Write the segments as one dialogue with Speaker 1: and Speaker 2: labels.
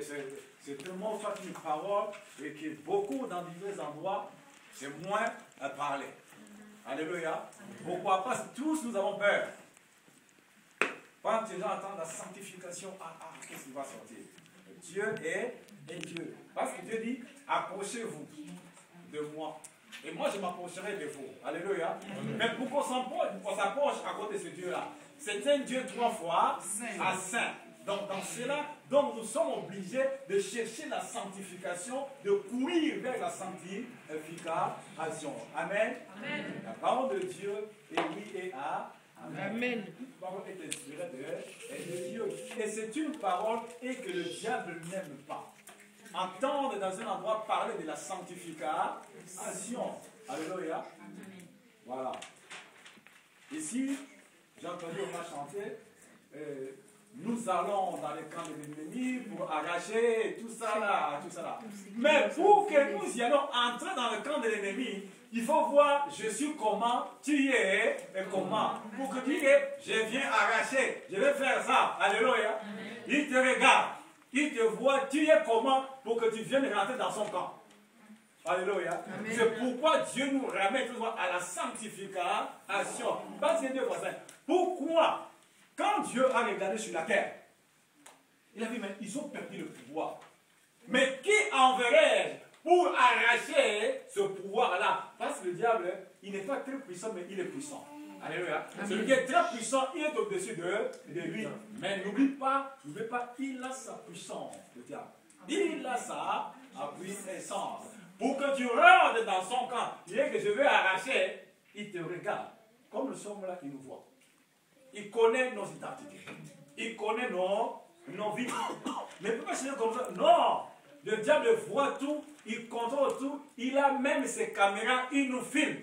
Speaker 1: c'est tellement soit une parole et que beaucoup dans divers endroits, c'est moins à parler. Alléluia. Pourquoi? Parce que tous nous avons peur. Quand les gens entendent la sanctification, qu'est-ce qui va sortir? Dieu est Dieu. Parce que Dieu dit, approchez-vous de moi. Et moi, je m'approcherai de vous. Alléluia. Mais pour qu'on s'approche à côté de ce Dieu-là, c'est un Dieu 3 fois à saint. Donc, dans cela, nous sommes obligés de chercher la sanctification, de courir vers la sanctification. Amen. Amen. La parole de Dieu est oui et amen. La parole est inspirée de Dieu. Et c'est une parole et que le diable n'aime pas. Entendre dans un endroit parler de la sanctification. Alléluia. Voilà. Ici, j'ai entendu on va chanter. Nous allons dans les camps de l'ennemi pour arracher tout ça là, tout ça là. Mais pour que nous y allons entrer dans le camp de l'ennemi, il faut voir je suis comment, tu es et comment. Pour que tu dises, je viens arracher, je vais faire ça. Alléluia. Il te regarde, il te voit, tu es comment pour que tu viennes rentrer dans son camp. Alléluia. C'est pourquoi Dieu nous ramène toujours à la sanctification. Parce que Dieu fait ça. Pourquoi? Quand Dieu a regardé sur la terre, il a dit, mais ils ont perdu le pouvoir. Mais qui enverrai-je pour arracher ce pouvoir-là? Parce que le diable, il n'est pas très puissant, mais il est puissant. Alléluia. Celui qui est très puissant, il est au-dessus de lui. Mais n'oublie pas, il a sa puissance, le diable. Il a sa puissance. Pour que tu rentres dans son camp, il est que je veux arracher, il te regarde. Comme nous sommes là, il nous voit. Il connaît nos identités. Il connaît nos vies. Mais pourquoi c'est comme ça? Non! Le diable voit tout, il contrôle tout, il a même ses caméras, il nous filme.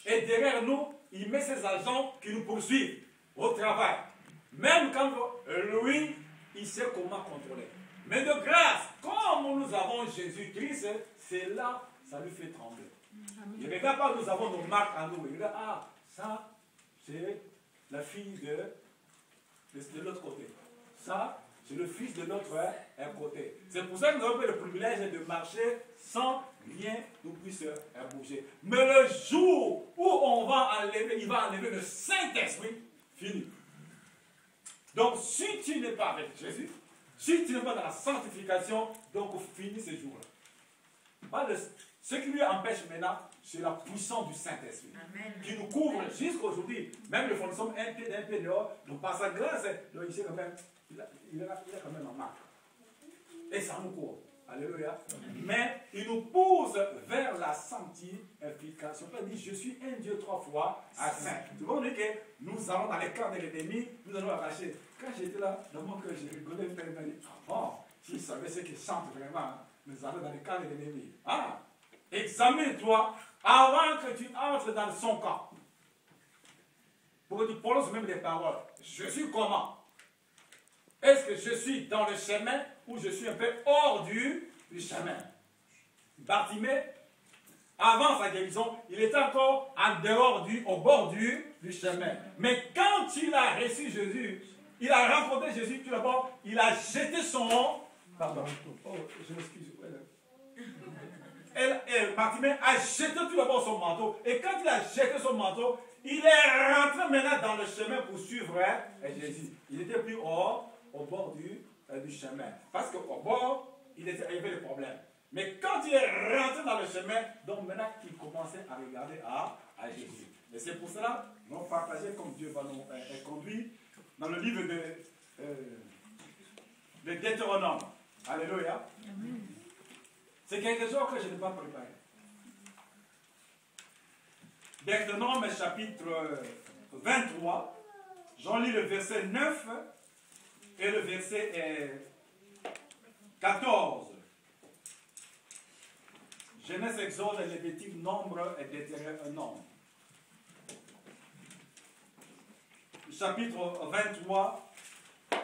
Speaker 1: Et derrière nous, il met ses agents qui nous poursuivent au travail. Même quand lui, il sait comment contrôler. Mais de grâce, comme nous avons Jésus-Christ, c'est là, ça lui fait trembler. Il ne regarde pas, nous avons nos marques à nous. Il regarde, ça, c'est la fille de l'autre côté. Ça, c'est le fils de l'autre côté. C'est pour ça que nous avons le privilège de marcher sans rien nous puisse bouger. Mais le jour où on va enlever, il va enlever le Saint-Esprit, fini. Donc, si tu n'es pas avec Jésus, si tu n'es pas dans la sanctification, donc fini ce jour-là. Ce qui lui empêche maintenant, c'est la puissance du Saint-Esprit qui nous couvre jusqu'à aujourd'hui. Même le fond, nous sommes un peu dehors, donc par sa grâce, donc il, quand même, il a quand même en marque. Et ça nous couvre. Alléluia. Mais il nous pousse vers la sanctification. Il dit, je suis un Dieu 3 fois à saint. Tu vois, on dit que nous allons dans les camps de l'ennemi, nous allons arracher. Quand j'étais là, dans mon cœur, j'ai rigolé, je me dit, bon, s'ils savaient ce qu'ils chantent vraiment, nous allons dans les camps de l'ennemi. Examine-toi avant que tu entres dans son camp. Pour que tu prononces même des paroles. Je suis comment? Est-ce que je suis dans le chemin ou je suis un peu hors du chemin? Bartimée, avant sa guérison, il était encore au bord du chemin. Mais quand il a reçu Jésus, il a rencontré Jésus, tout d'abord, il a jeté son... Pardon. Oh, je m'excuse. Bartimée a jeté tout d'abord son manteau. Et quand il a jeté son manteau, il est rentré maintenant dans le chemin pour suivre Jésus. Il n'était plus au bord du chemin. Parce qu'au bord, il y avait des problèmes. Mais quand il est rentré dans le chemin, donc maintenant il commençait à regarder à Jésus. Et c'est pour cela nous allons partager comme Dieu va nous conduire dans le livre de Deutéronome. Alléluia. Amen. C'est quelque chose que je n'ai pas préparé. Deutéronome chapitre 23, j'en lis le verset 9 et le verset 14. Genèse, Exode, Lévitique, Nombre et Deutéronome. Chapitre 23,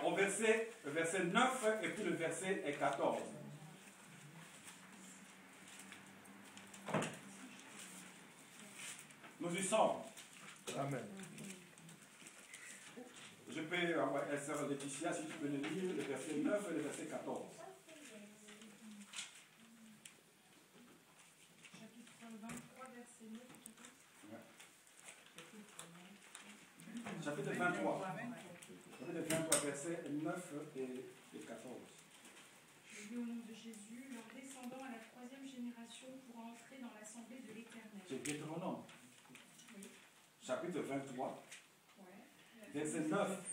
Speaker 1: au verset 9 et puis le verset 14. Nous y sommes.
Speaker 2: Amen.
Speaker 1: Je peux envoyer à sœur Laetitia, si tu peux le lire, le verset 9 et le verset 14.
Speaker 2: Chapitre 23, verset 9 et 14.
Speaker 1: Chapitre 23. Chapitre 23, verset 9 et 14.
Speaker 2: Je lis au nom de Jésus, leurs descendants à la troisième génération pourra entrer dans l'assemblée de l'Éternel.
Speaker 1: C'est Deutéronome.
Speaker 2: Oui.
Speaker 1: Chapitre 23,
Speaker 2: Ouais.
Speaker 1: verset 9.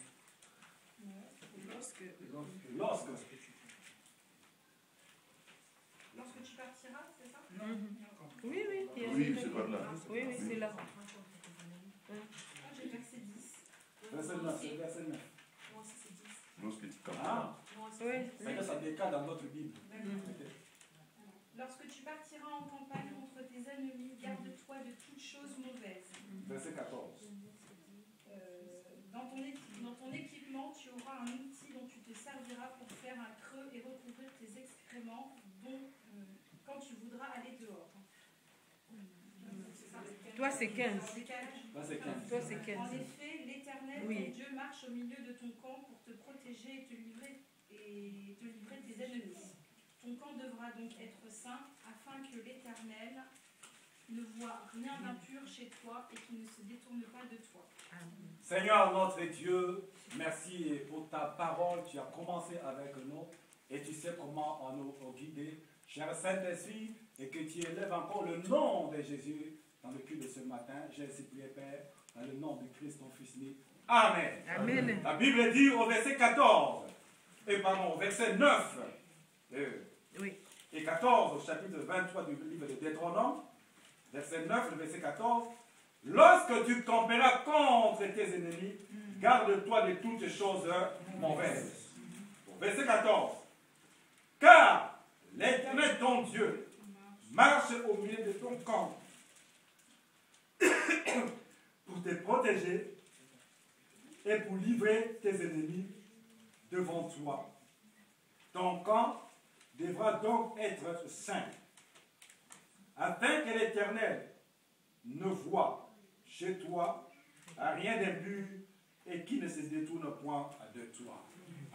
Speaker 2: Lorsque tu partiras, c'est ça?
Speaker 3: Non. Oui, oui.
Speaker 4: Oui, c'est par là.
Speaker 3: Oui, oui, c'est là.
Speaker 2: Ah, j'ai verset 10.
Speaker 1: Verset 9, c'est verset 9.
Speaker 2: Moi aussi, c'est 10.
Speaker 4: Lorsque tu camperas.
Speaker 1: Ah,
Speaker 2: Moi aussi,
Speaker 3: Oui.
Speaker 1: c'est-à-dire ça décale dans notre Bible.
Speaker 2: Lorsque tu partiras en campagne contre tes ennemis, garde-toi de toutes choses mauvaises.
Speaker 1: Verset 14.
Speaker 2: Dans ton équipement, tu auras un outil dont tu te serviras pour faire un creux et recouvrir tes excréments quand tu voudras aller dehors. C'est ça?
Speaker 3: Toi, c'est 15.
Speaker 2: En décalage.
Speaker 1: Là, c'est 15.
Speaker 3: Toi, c'est
Speaker 2: En
Speaker 3: 15.
Speaker 2: effet, l'Éternel,
Speaker 3: Oui.
Speaker 2: ton Dieu, marche au milieu de ton camp pour te protéger et te livrer tes ennemis. Ton camp devra donc être saint, afin que l'Éternel ne voit rien d'impur chez toi et qu'il ne se détourne pas de toi.
Speaker 1: Seigneur notre Dieu, merci pour ta parole. Tu as commencé avec nous et tu sais comment nous guider. Cher Saint-Esprit, et que tu élèves encore le nom de Jésus dans le culte de ce matin. J'ai supplié, Père, dans le nom de Christ, ton Fils né. Amen.
Speaker 3: Amen.
Speaker 1: La Bible dit au verset 14, au verset 9
Speaker 3: Oui.
Speaker 1: et 14, au chapitre 23 du livre de Deutéronome, verset 9, le verset 14, lorsque tu camperas contre tes ennemis, garde-toi de toutes choses mauvaises. Verset 14, car l'Éternel ton Dieu marche au milieu de ton camp pour te protéger et pour livrer tes ennemis devant toi. Ton camp devra donc être saint, afin que l'Éternel ne voie chez toi rien d'impur et qui ne se détourne point de toi.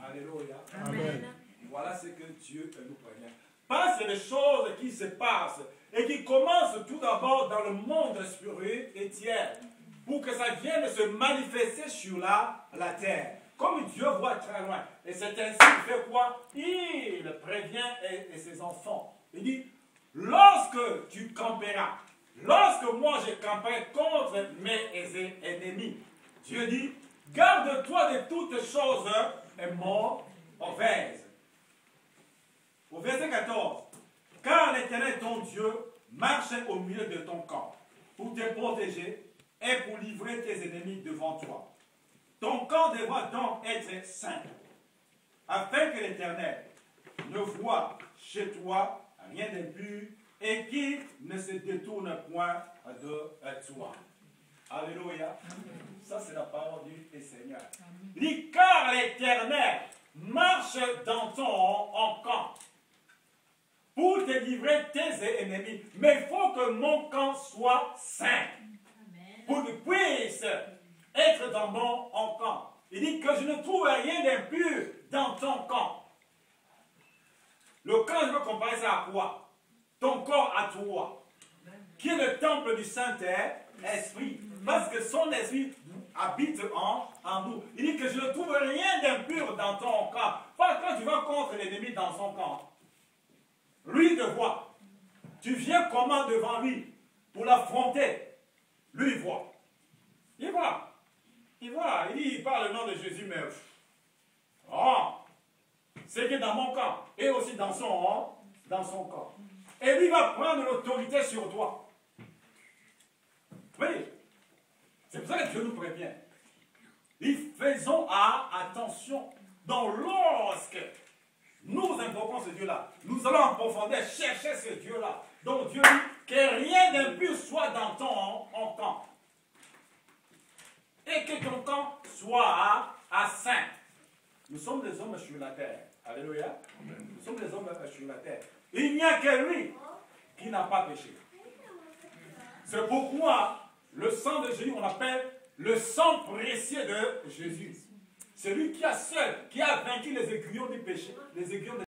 Speaker 1: Alléluia.
Speaker 3: Amen.
Speaker 1: Voilà ce que Dieu nous prévient. Parce que les choses qui se passent et qui commencent tout d'abord dans le monde spirituel pour que ça vienne se manifester sur la terre. Comme Dieu voit très loin. Et c'est ainsi qu'il fait quoi? Il prévient et ses enfants. Il dit, lorsque tu camperas, lorsque moi je camperai contre mes ennemis, Dieu dit, garde-toi de toutes choses mauvaises. Au verset 14, car l'Éternel ton Dieu marche au milieu de ton camp pour te protéger et pour livrer tes ennemis devant toi. Ton camp devra donc être saint, afin que l'Éternel ne voie chez toi rien d'impur et qu'il ne se détourne point de toi. Alléluia. Ça, c'est la parole du Seigneur. Il dit, car l'Éternel marche dans ton camp pour te livrer tes ennemis. Mais il faut que mon camp soit saint. Pour que puisse être dans mon camp. Il dit que je ne trouve rien d'impur dans ton camp. Le camp, je veux comparer ça à quoi? Ton corps à toi, qui est le temple du Saint-Esprit. Parce que son esprit habite en nous. Il dit que je ne trouve rien d'impur dans ton camp. Pas quand tu vas contre l'ennemi dans son camp. Lui te voit. Tu viens comment devant lui pour l'affronter. Lui, il voit. Il voit. Il voit. Il dit, il parle le nom de Jésus, mais... Oh, c'est que dans mon camp. Et aussi dans son camp. Et lui va prendre l'autorité sur toi. Oui. C'est pour ça que Dieu nous prévient. Et faisons attention. Donc lorsque nous invoquons ce Dieu-là, nous allons en profondeur chercher ce Dieu-là. Donc Dieu dit que rien d'impur soit dans ton camp. Et que ton camp soit à saint. Nous sommes des hommes sur la terre. Alléluia. Nous sommes des hommes sur la terre. Il n'y a que lui qui n'a pas péché. C'est pourquoi le sang de Jésus, on appelle le sang précieux de Jésus. Celui qui a seul, qui a vaincu les aiguillons du péché, les aiguillons